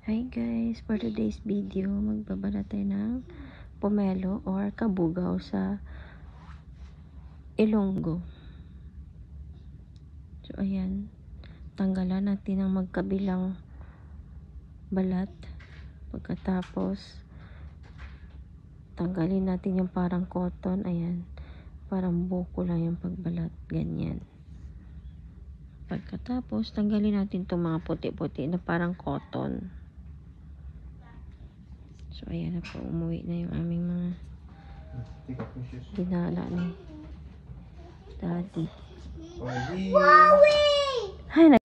Hi guys, for today's video, magbabala tayo ng pomelo or kabugaw sa Ilonggo. So ayan, tanggalan natin ang magkabilang balat. Pagkatapos, tanggalin natin yung parang cotton. Ayan, parang buko lang yung pagbalat. Ganyan. Pagkatapos, tanggalin natin itong mga puti-puti na parang cotton. So, ayan na po. Umuwi na yung aming mga dinala ni Daddy. Hi,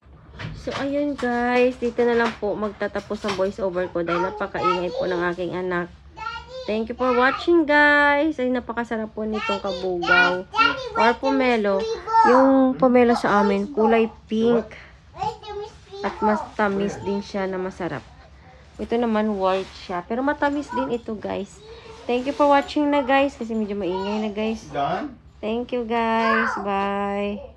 so, ayun guys. Dito na lang po magtatapos ang voice over ko dahil napakaingay po ng aking anak. Thank you for watching guys. Ay, napakasarap po nitong kabugaw or pomelo. Yung pomelo sa amin, kulay pink. At mas tamis din siya na masarap. Ito naman white siya. Pero matamis din ito guys. Thank you for watching na guys. Kasi medyo maingay na guys. Thank you guys. Bye.